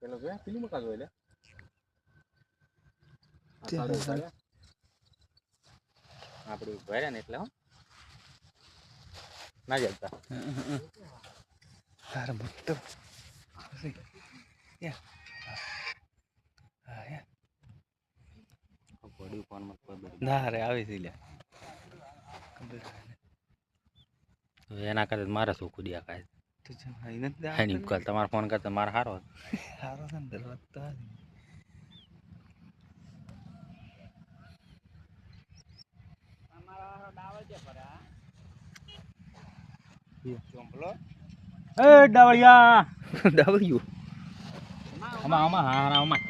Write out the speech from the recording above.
પેલો કે પેલું મકા જોઈ લે આપણે ભર્યા ને એટલે હો ના જતા તારે મોટો પડ્યું ફોનમાં કોઈ ના રે આવી છે લે એના કરતા મારે શું કુડિયા કાય તો છે ભાઈ નથી એની કલ તમારો ફોન કરતા મારે સારો સારો છે ને દરવાજ તો એ ડાવળિયા ડાવલ્યુ આમાં આમાં હા આમાં